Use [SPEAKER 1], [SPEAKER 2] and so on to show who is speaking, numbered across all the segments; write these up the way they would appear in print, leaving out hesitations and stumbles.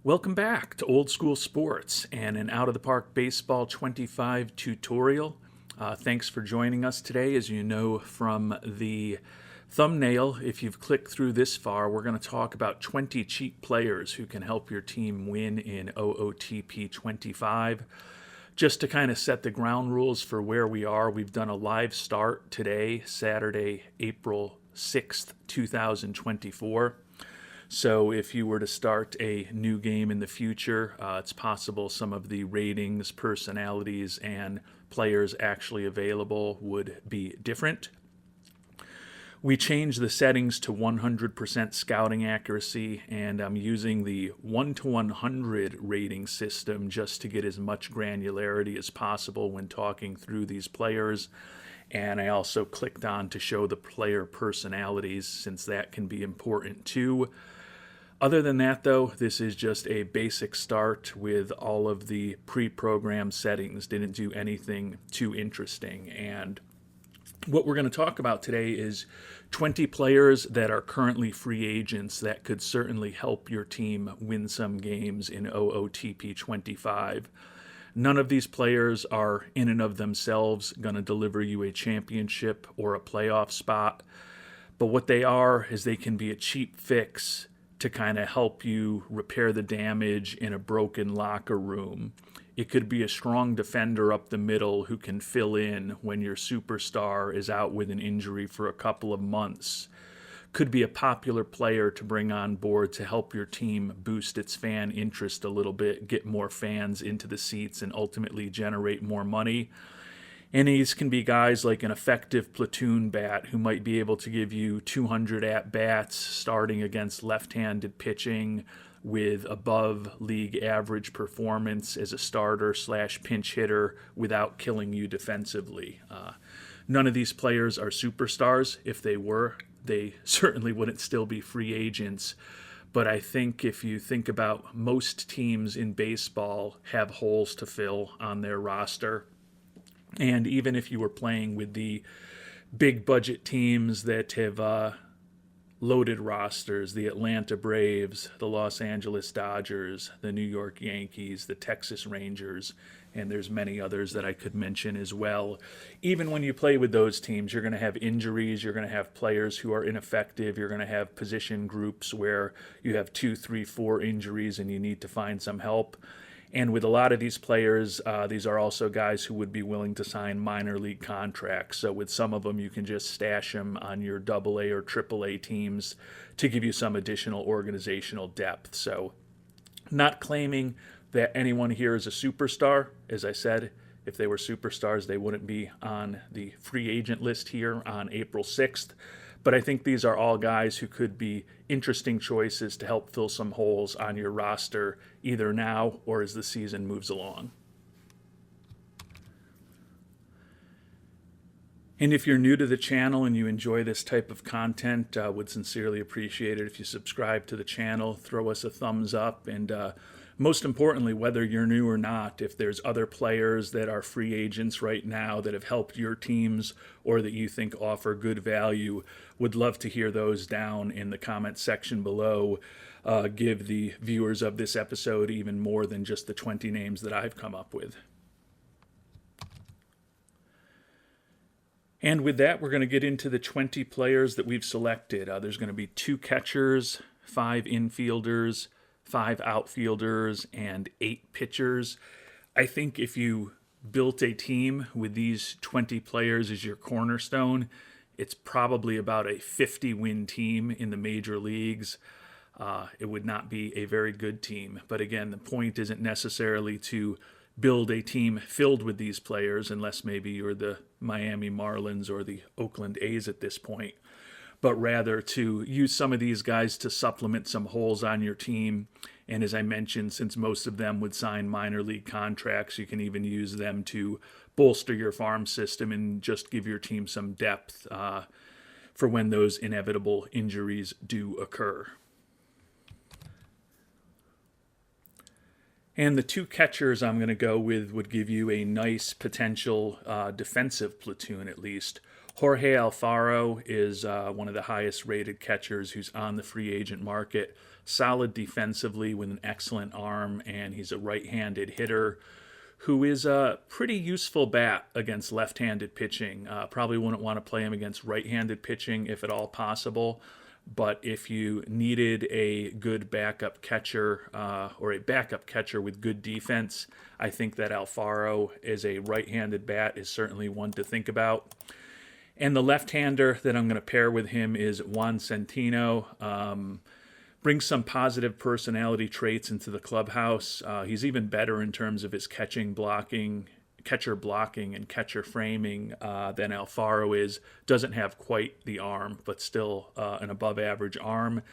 [SPEAKER 1] Welcome back to Old School Sports and an Out of the Park Baseball 25 tutorial. Thanks for joining us today. As you know from the thumbnail, if you've clicked through this far, we're going to talk about 20 cheap players who can help your team win in OOTP 25. Just to kind of set the ground rules for where we are, we've done a live start today, Saturday, April 6th, 2024. So if you were to start a new game in the future, it's possible some of the ratings, personalities, and players actually available would be different. We changed the settings to 100% scouting accuracy, and I'm using the 1 to 100 rating system just to get as much granularity as possible when talking through these players. And I also clicked on to show the player personalities, since that can be important too. Other than that, though, this is just a basic start with all of the pre-programmed settings. Didn't do anything too interesting. And what we're going to talk about today is 20 players that are currently free agents that could certainly help your team win some games in OOTP 25. None of these players are in and of themselves going to deliver you a championship or a playoff spot. But what they are is they can be a cheap fix to kind of help you repair the damage in a broken locker room. It could be a strong defender up the middle who can fill in when your superstar is out with an injury for a couple of months. Could be a popular player to bring on board to help your team boost its fan interest a little bit, get more fans into the seats, and ultimately generate more money. And these can be guys like an effective platoon bat who might be able to give you 200 at-bats starting against left-handed pitching with above league average performance as a starter / pinch hitter without killing you defensively. None of these players are superstars. If they were, they certainly wouldn't still be free agents. But I think if you think about most teams in baseball have holes to fill on their roster. And even if you were playing with the big budget teams that have loaded rosters, the Atlanta Braves, the Los Angeles Dodgers, the New York Yankees, the Texas Rangers, and there's many others that I could mention as well. Even when you play with those teams, you're going to have injuries, you're going to have players who are ineffective, you're going to have position groups where you have 2, 3, 4 injuries and you need to find some help. And with a lot of these players, these are also guys who would be willing to sign minor league contracts. So with some of them, you can just stash them on your AA or AAA teams to give you some additional organizational depth. So not claiming that anyone here is a superstar. As I said, if they were superstars, they wouldn't be on the free agent list here on April 6th. But I think these are all guys who could be interesting choices to help fill some holes on your roster, either now or as the season moves along. And if you're new to the channel and you enjoy this type of content, would sincerely appreciate it if you subscribe to the channel, throw us a thumbs up, and most importantly, whether you're new or not, if there's other players that are free agents right now that have helped your teams or that you think offer good value, would love to hear those down in the comment section below. Give the viewers of this episode even more than just the 20 names that I've come up with. And with that, we're going to get into the 20 players that we've selected. There's going to be 2 catchers, 5 infielders, 5 outfielders, and 8 pitchers. I think if you built a team with these 20 players as your cornerstone, it's probably about a 50-win team in the major leagues. It would not be a very good team. But again, the point isn't necessarily to build a team filled with these players, unless maybe you're the Miami Marlins or the Oakland A's at this point, but rather to use some of these guys to supplement some holes on your team. And as I mentioned, since most of them would sign minor league contracts, you can even use them to bolster your farm system and just give your team some depth for when those inevitable injuries do occur. And the 2 catchers I'm going to go with would give you a nice potential defensive platoon at least. Jorge Alfaro is one of the highest rated catchers who's on the free agent market. Solid defensively with an excellent arm, and he's a right-handed hitter who is a pretty useful bat against left-handed pitching. Probably wouldn't want to play him against right-handed pitching if at all possible. But if you needed a good backup catcher or a backup catcher with good defense, I think that Alfaro as a right-handed bat is certainly one to think about. And the left-hander that I'm going to pair with him is Juan Centino. Brings some positive personality traits into the clubhouse. He's even better in terms of his catcher blocking, and catcher framing than Alfaro is. Doesn't have quite the arm, but still an above-average arm.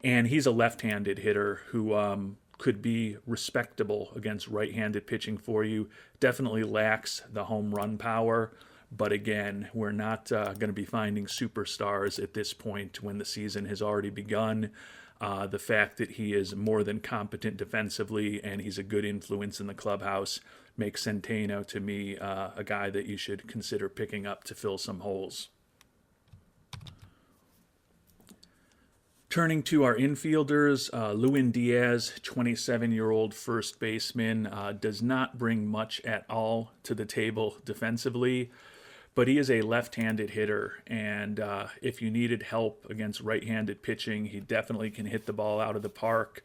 [SPEAKER 1] And he's a left-handed hitter who could be respectable against right-handed pitching for you. Definitely lacks the home run power. But again, we're not going to be finding superstars at this point when the season has already begun. The fact that he is more than competent defensively and he's a good influence in the clubhouse makes Centeno, to me, a guy that you should consider picking up to fill some holes. Turning to our infielders, Lewin Diaz, 27-year-old first baseman, does not bring much at all to the table defensively. But he is a left-handed hitter, and if you needed help against right-handed pitching, he definitely can hit the ball out of the park.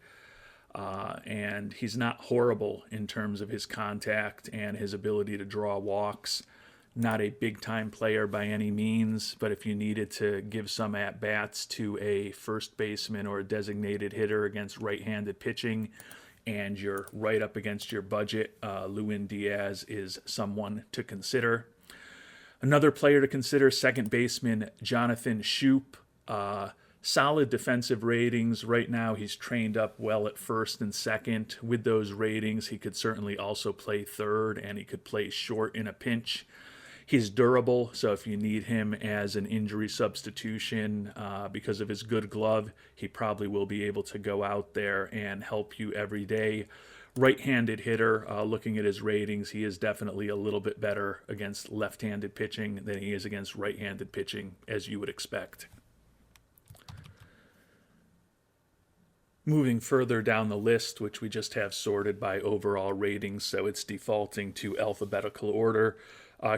[SPEAKER 1] And he's not horrible in terms of his contact and his ability to draw walks. Not a big-time player by any means, but if you needed to give some at-bats to a first baseman or a designated hitter against right-handed pitching, and you're right up against your budget, Lewin Diaz is someone to consider. Another player to consider, second baseman Jonathan Schoop. Solid defensive ratings. Right now he's trained up well at first and second. With those ratings, he could certainly also play third, and he could play short in a pinch. He's durable, so if you need him as an injury substitution because of his good glove, he probably will be able to go out there and help you every day. Right-handed hitter, looking at his ratings, he is definitely a little bit better against left-handed pitching than he is against right-handed pitching, as you would expect. Moving further down the list, which we just have sorted by overall ratings, so it's defaulting to alphabetical order.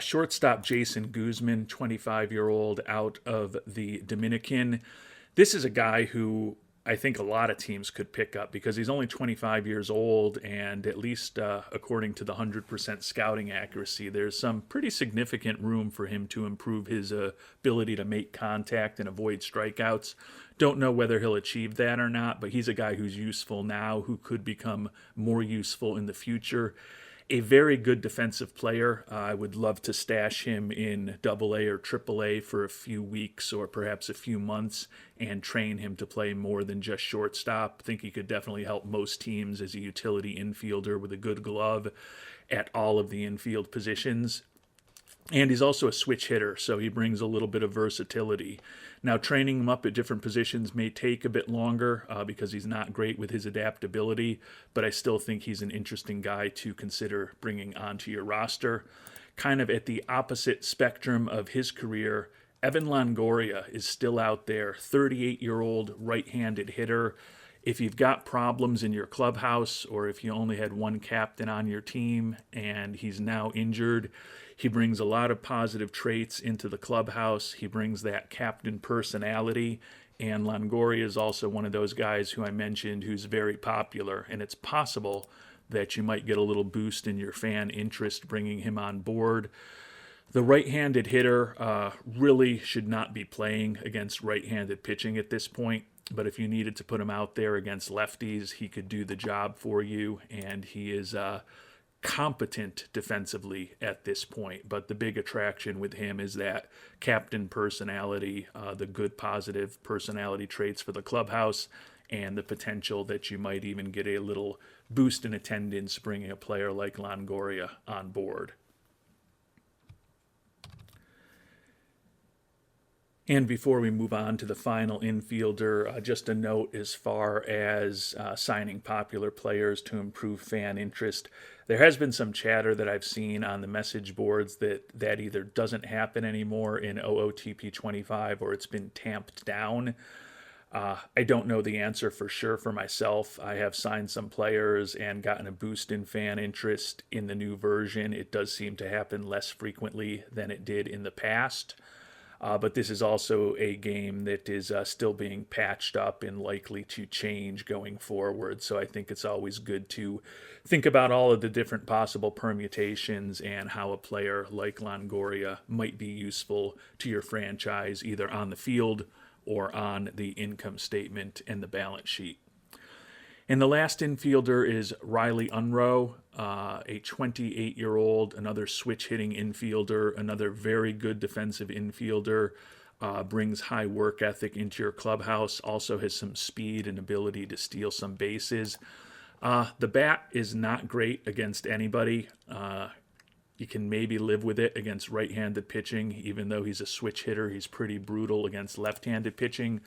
[SPEAKER 1] Shortstop Jason Guzman, 25-year-old out of the Dominican. This is a guy who I think a lot of teams could pick up because he's only 25 years old, and at least according to the 100% scouting accuracy, there's some pretty significant room for him to improve his ability to make contact and avoid strikeouts. Don't know whether he'll achieve that or not, but he's a guy who's useful now, who could become more useful in the future. A very good defensive player. I would love to stash him in AA or AAA for a few weeks or perhaps a few months and train him to play more than just shortstop. I think he could definitely help most teams as a utility infielder with a good glove at all of the infield positions. And he's also a switch hitter, so he brings a little bit of versatility. Now, training him up at different positions may take a bit longer because he's not great with his adaptability, but I still think he's an interesting guy to consider bringing onto your roster. Kind of at the opposite spectrum of his career, Evan Longoria is still out there, 38-year-old right-handed hitter. If you've got problems in your clubhouse or if you only had one captain on your team and he's now injured, he brings a lot of positive traits into the clubhouse. He brings that captain personality, and Longoria is also one of those guys who I mentioned who's very popular, and it's possible that you might get a little boost in your fan interest bringing him on board. The right-handed hitter really should not be playing against right-handed pitching at this point, but if you needed to put him out there against lefties, he could do the job for you, and he is competent defensively at this point. But the big attraction with him is that captain personality, the good positive personality traits for the clubhouse, and the potential that you might even get a little boost in attendance bringing a player like Longoria on board. And before we move on to the final infielder, just a note as far as signing popular players to improve fan interest. There has been some chatter that I've seen on the message boards that either doesn't happen anymore in OOTP 25 or it's been tamped down. I don't know the answer for sure for myself. I have signed some players and gotten a boost in fan interest in the new version. It does seem to happen less frequently than it did in the past. But this is also a game that is still being patched up and likely to change going forward. So I think it's always good to think about all of the different possible permutations and how a player like Longoria might be useful to your franchise, either on the field or on the income statement and the balance sheet. And the last infielder is Riley Unroe, a 28-year-old, another switch-hitting infielder, another very good defensive infielder, brings high work ethic into your clubhouse, also has some speed and ability to steal some bases. The bat is not great against anybody. You can maybe live with it against right-handed pitching. Even though he's a switch hitter, he's pretty brutal against left-handed pitching.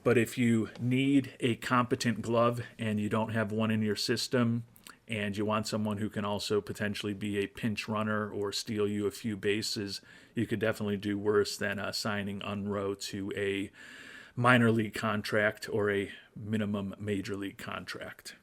[SPEAKER 1] But if you need a competent glove and you don't have one in your system, and you want someone who can also potentially be a pinch runner or steal you a few bases, you could definitely do worse than signing Unroe to a minor league contract or a minimum major league contract.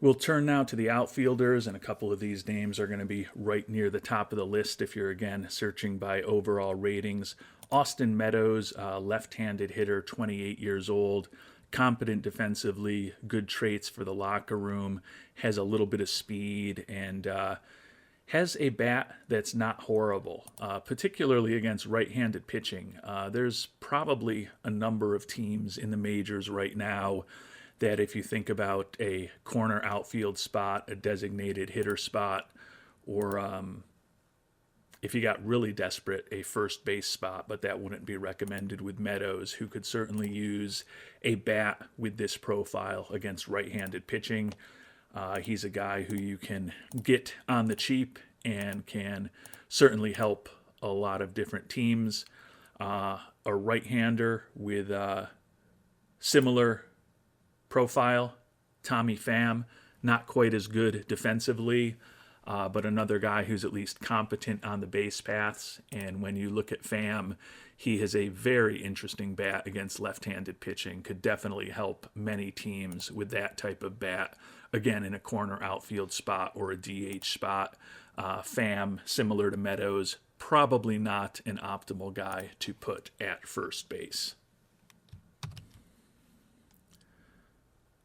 [SPEAKER 1] We'll turn now to the outfielders, and a couple of these names are going to be right near the top of the list if you're, again, searching by overall ratings. Austin Meadows, left-handed hitter, 28 years old, competent defensively, good traits for the locker room, has a little bit of speed, and has a bat that's not horrible, particularly against right-handed pitching. There's probably a number of teams in the majors right now that if you think about a corner outfield spot, a designated hitter spot, or if you got really desperate, a first base spot, but that wouldn't be recommended with Meadows, who could certainly use a bat with this profile against right-handed pitching. He's a guy who you can get on the cheap and can certainly help a lot of different teams. A right-hander with similar profile, Tommy Pham, not quite as good defensively, but another guy who's at least competent on the base paths. And when you look at Pham, he has a very interesting bat against left-handed pitching, could definitely help many teams with that type of bat, again, in a corner outfield spot or a DH spot. Pham, similar to Meadows, probably not an optimal guy to put at first base.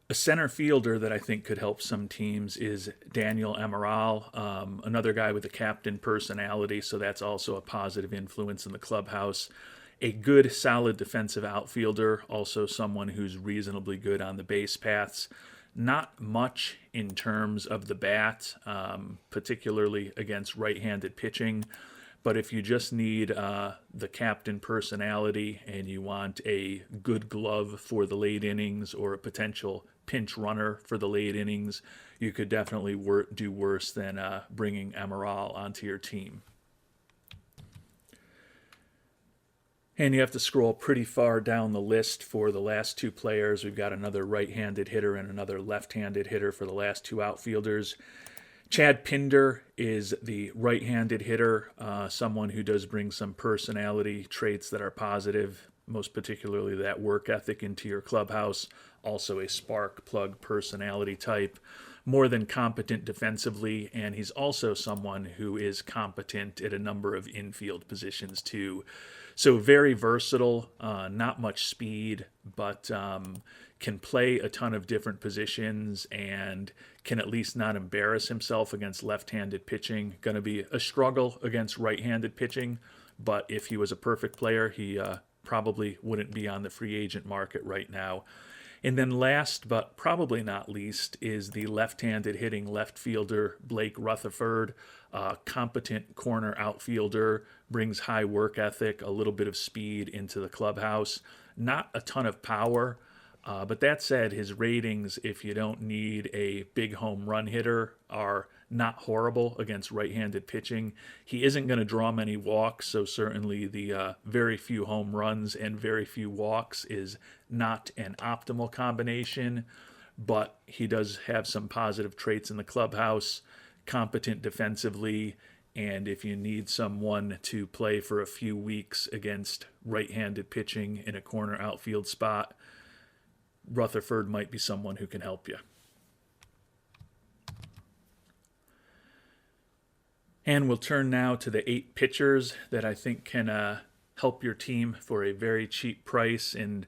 [SPEAKER 1] A center fielder that I think could help some teams is Daniel Amaral, another guy with a captain personality, so that's also a positive influence in the clubhouse. A good, solid defensive outfielder, also someone who's reasonably good on the base paths. Not much in terms of the bat, particularly against right-handed pitching. But if you just need the captain personality and you want a good glove for the late innings or a potential pinch runner for the late innings, you could definitely do worse than bringing Amaral onto your team. And you have to scroll pretty far down the list for the last two players. We've got another right-handed hitter and another left-handed hitter for the last two outfielders. Chad Pinder is the right-handed hitter, someone who does bring some personality traits that are positive, most particularly that work ethic into your clubhouse, also a spark plug personality type, more than competent defensively, and he's also someone who is competent at a number of infield positions too. So very versatile, not much speed, but can play a ton of different positions and can at least not embarrass himself against left-handed pitching. Going to be a struggle against right-handed pitching, but if he was a perfect player, he probably wouldn't be on the free agent market right now. And then last, but probably not least, is the left-handed hitting left fielder Blake Rutherford, competent corner outfielder, brings high work ethic, a little bit of speed into the clubhouse. Not a ton of power, But that said, his ratings, if you don't need a big home run hitter, are not horrible against right-handed pitching. He isn't going to draw many walks, so certainly the very few home runs and very few walks is not an optimal combination, but he does have some positive traits in the clubhouse, competent defensively, and if you need someone to play for a few weeks against right-handed pitching in a corner outfield spot, Rutherford might be someone who can help you. And we'll turn now to the 8 pitchers that I think can help your team for a very cheap price. And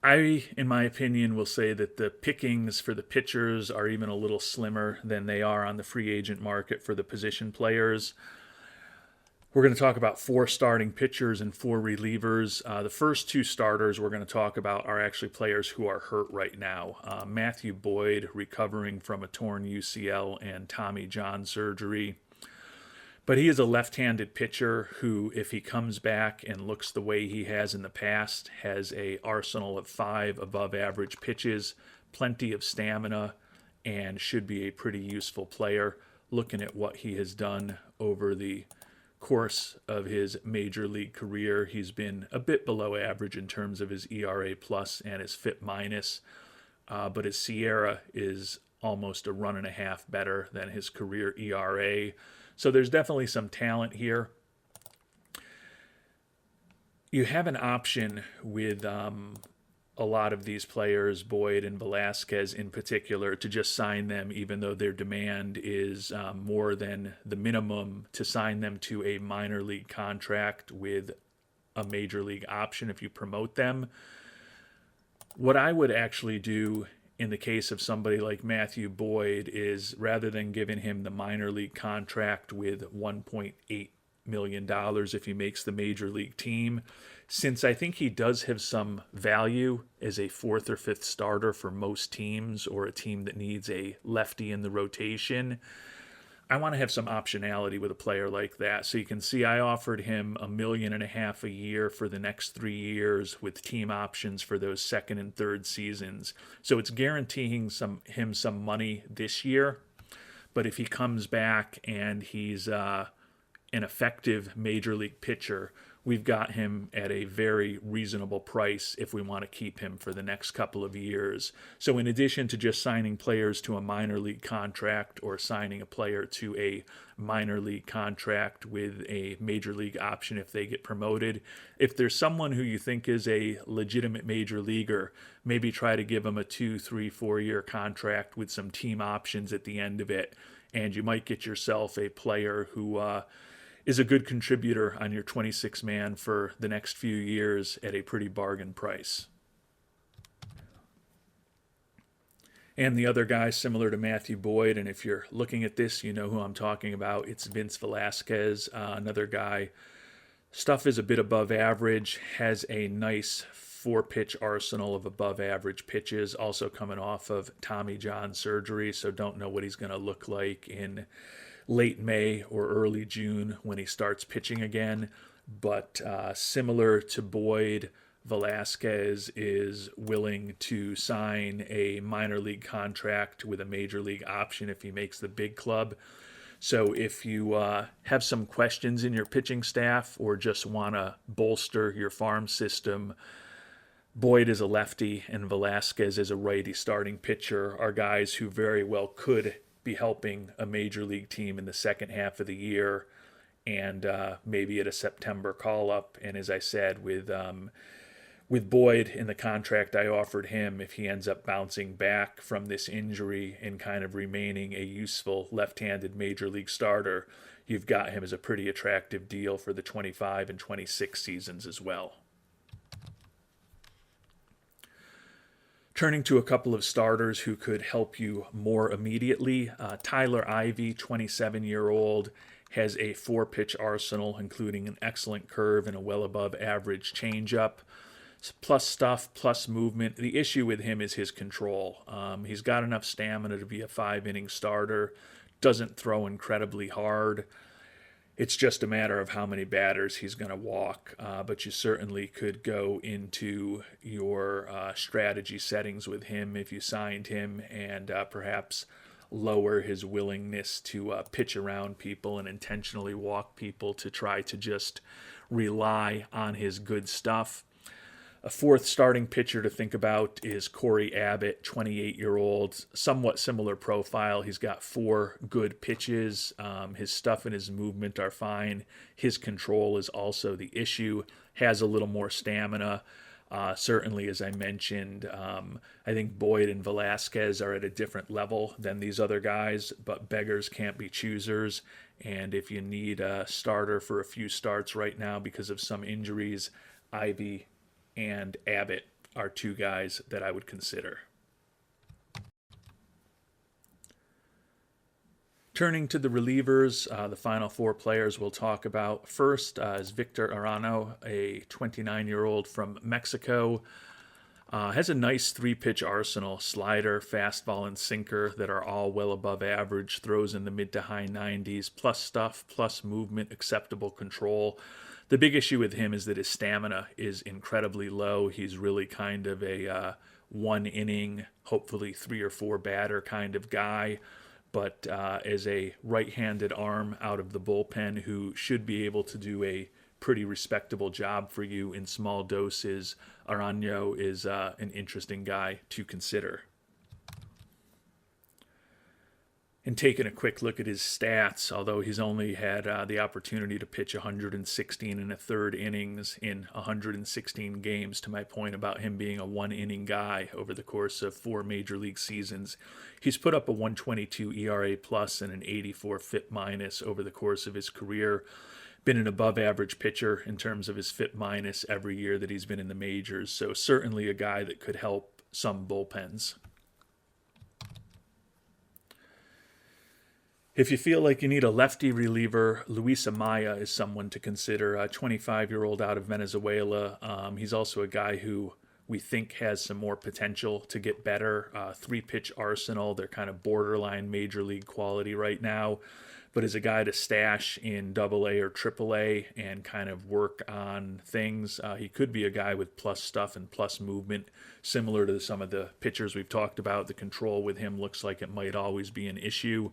[SPEAKER 1] I, in my opinion, will say that the pickings for the pitchers are even a little slimmer than they are on the free agent market for the position players. We're going to talk about 4 starting pitchers and 4 relievers. The first 2 starters we're going to talk about are actually players who are hurt right now. Matthew Boyd, recovering from a torn UCL and Tommy John surgery. But he is a left-handed pitcher who, if he comes back and looks the way he has in the past, has an arsenal of 5 above-average pitches, plenty of stamina, and should be a pretty useful player. Looking at what he has done over the course of his major league career, he's been a bit below average in terms of his ERA plus and his FIP minus, but his Sierra is almost a run and a half better than his career ERA. So there's definitely some talent here. You have an option with a lot of these players, Boyd and Velasquez in particular, to just sign them even though their demand is more than the minimum, to sign them to a minor league contract with a major league option if you promote them. What I would actually do in the case of somebody like Matthew Boyd is, rather than giving him the minor league contract with $1.8 million if he makes the major league team, since I think he does have some value as a 4th or 5th starter for most teams, or a team that needs a lefty in the rotation, I want to have some optionality with a player like that. So you can see I offered him $1.5 million a year for the next 3 years with team options for those 2nd and 3rd seasons. So it's guaranteeing him some money this year. But if he comes back and he's an effective major league pitcher, we've got him at a very reasonable price if we want to keep him for the next couple of years. So in addition to just signing players to a minor league contract or signing a player to a minor league contract with a major league option if they get promoted, if there's someone who you think is a legitimate major leaguer, maybe try to give them a 2, 3, 4-year contract with some team options at the end of it, and you might get yourself a player who is a good contributor on your 26-man for the next few years at a pretty bargain price. And the other guy, similar to Matthew Boyd, and if you're looking at this, you know who I'm talking about. It's Vince Velasquez, another guy. Stuff is a bit above average, has a nice 4-pitch arsenal of above-average pitches, also coming off of Tommy John surgery, so don't know what he's going to look like in late May or early June when he starts pitching again. But similar to Boyd, Velasquez is willing to sign a minor league contract with a major league option if he makes the big club. So if you have some questions in your pitching staff or just want to bolster your farm system, Boyd is a lefty and Velasquez is a righty starting pitcher, are guys who very well could be helping a major league team in the second half of the year and maybe at a September call-up. And as I said, with Boyd in the contract I offered him, if he ends up bouncing back from this injury and kind of remaining a useful left-handed major league starter, you've got him as a pretty attractive deal for the 25 and 26 seasons as well. Turning to a couple of starters who could help you more immediately, Tyler Ivey, 27-year-old, has a 4-pitch arsenal, including an excellent curve and a well above average changeup, plus stuff, plus movement. The issue with him is his control. He's got enough stamina to be a 5-inning starter, doesn't throw incredibly hard. It's just a matter of how many batters he's going to walk, but you certainly could go into your strategy settings with him if you signed him, and perhaps lower his willingness to pitch around people and intentionally walk people to try to just rely on his good stuff. A fourth starting pitcher to think about is Corey Abbott, 28-year-old, somewhat similar profile. He's got 4 good pitches. His stuff and his movement are fine. His control is also the issue. Has a little more stamina. Certainly, as I mentioned, I think Boyd and Velasquez are at a different level than these other guys, but beggars can't be choosers. And if you need a starter for a few starts right now because of some injuries, Ivy and Abbott are 2 guys that I would consider. Turning to the relievers, the final 4 players we'll talk about. First is Victor Arano, a 29-year-old from Mexico. Has a nice 3-pitch arsenal, slider, fastball, and sinker that are all well above average, throws in the mid to high 90s, plus stuff, plus movement, acceptable control. The big issue with him is that his stamina is incredibly low. He's really kind of a 1 inning, hopefully 3 or 4 batter kind of guy. But as a right-handed arm out of the bullpen who should be able to do a pretty respectable job for you in small doses, Arano is an interesting guy to consider. And taking a quick look at his stats, although he's only had the opportunity to pitch 116 1/3 innings in 116 games, to my point about him being a 1-inning guy over the course of 4 major league seasons, he's put up a 1.22 ERA plus and an 84 FIP minus over the course of his career. Been an above average pitcher in terms of his FIP minus every year that he's been in the majors, so certainly a guy that could help some bullpens. If you feel like you need a lefty reliever, Luis Amaya is someone to consider, a 25-year-old out of Venezuela. He's also a guy who we think has some more potential to get better. 3-pitch arsenal, they're kind of borderline major league quality right now, but as a guy to stash in AA or AAA and kind of work on things, he could be a guy with plus stuff and plus movement, similar to some of the pitchers we've talked about. The control with him looks like it might always be an issue.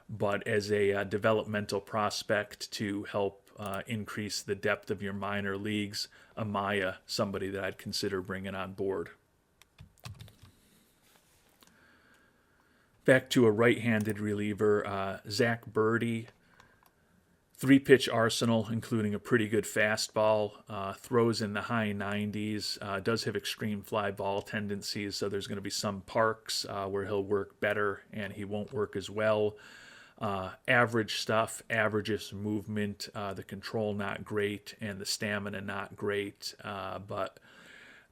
[SPEAKER 1] But as a developmental prospect to help increase the depth of your minor leagues, Amaya, somebody that I'd consider bringing on board. Back to a right-handed reliever, Zack Birdie. 3-pitch arsenal, including a pretty good fastball, throws in the high 90s, does have extreme fly ball tendencies, so there's going to be some parks where he'll work better and he won't work as well. Average stuff, averages movement, the control not great, and the stamina not great, but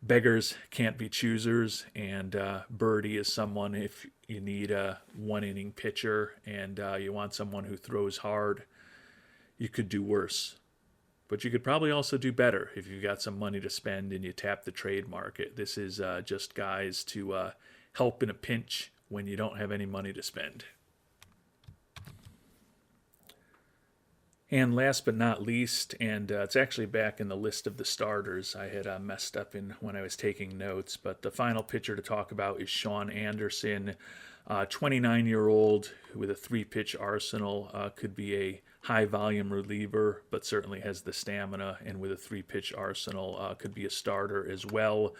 [SPEAKER 1] beggars can't be choosers, and Birdie is someone, if you need a 1-inning pitcher and you want someone who throws hard, you could do worse. But you could probably also do better if you've got some money to spend and you tap the trade market. This is just guys to help in a pinch when you don't have any money to spend. And last but not least, and it's actually back in the list of the starters, I had messed up in when I was taking notes, but the final pitcher to talk about is Shawn Anderson, 29-year-old with a 3-pitch arsenal, could be a high-volume reliever, but certainly has the stamina, and with a 3-pitch arsenal, could be a starter as well.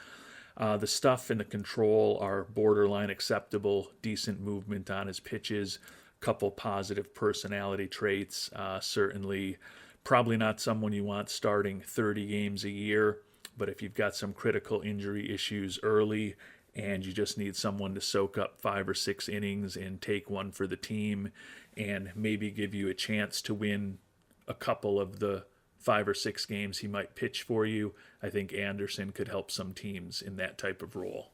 [SPEAKER 1] The stuff and the control are borderline acceptable, decent movement on his pitches, couple positive personality traits. Certainly probably not someone you want starting 30 games a year, but if you've got some critical injury issues early and you just need someone to soak up 5 or 6 innings and take one for the team and maybe give you a chance to win a couple of the 5 or 6 games he might pitch for you, I think Anderson could help some teams in that type of role.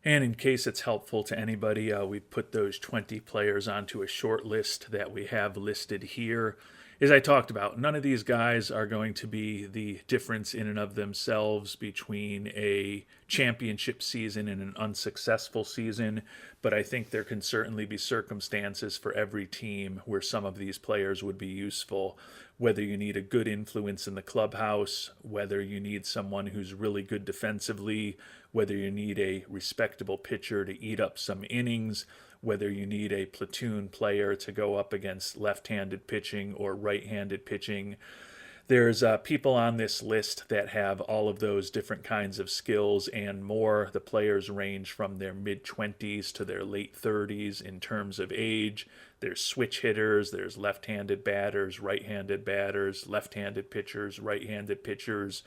[SPEAKER 1] And in case it's helpful to anybody, we put those 20 players onto a short list that we have listed here. as I talked about, none of these guys are going to be the difference in and of themselves between a championship season and an unsuccessful season, but I think there can certainly be circumstances for every team where some of these players would be useful, whether you need a good influence in the clubhouse, whether you need someone who's really good defensively, whether you need a respectable pitcher to eat up some innings, whether you need a platoon player to go up against left-handed pitching or right-handed pitching. There's people on this list that have all of those different kinds of skills and more. The players range from their mid-20s to their late 30s in terms of age. There's switch hitters, there's left-handed batters, right-handed batters, left-handed pitchers, right-handed pitchers.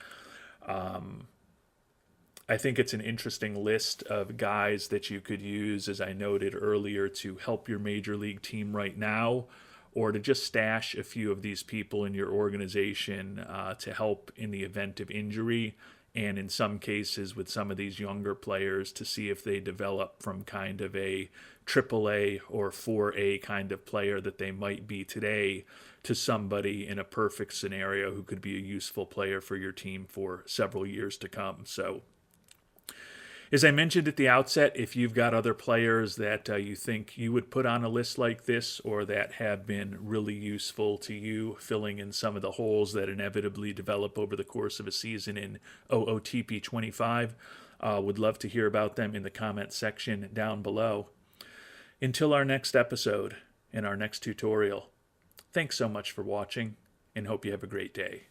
[SPEAKER 1] I think it's an interesting list of guys that you could use, as I noted earlier, to help your major league team right now, or to just stash a few of these people in your organization to help in the event of injury, and in some cases with some of these younger players to see if they develop from kind of a AAA or 4A kind of player that they might be today to somebody in a perfect scenario who could be a useful player for your team for several years to come. So, as I mentioned at the outset, if you've got other players that you think you would put on a list like this or that have been really useful to you, filling in some of the holes that inevitably develop over the course of a season in OOTP 25, would love to hear about them in the comment section down below. Until our next episode and our next tutorial, thanks so much for watching and hope you have a great day.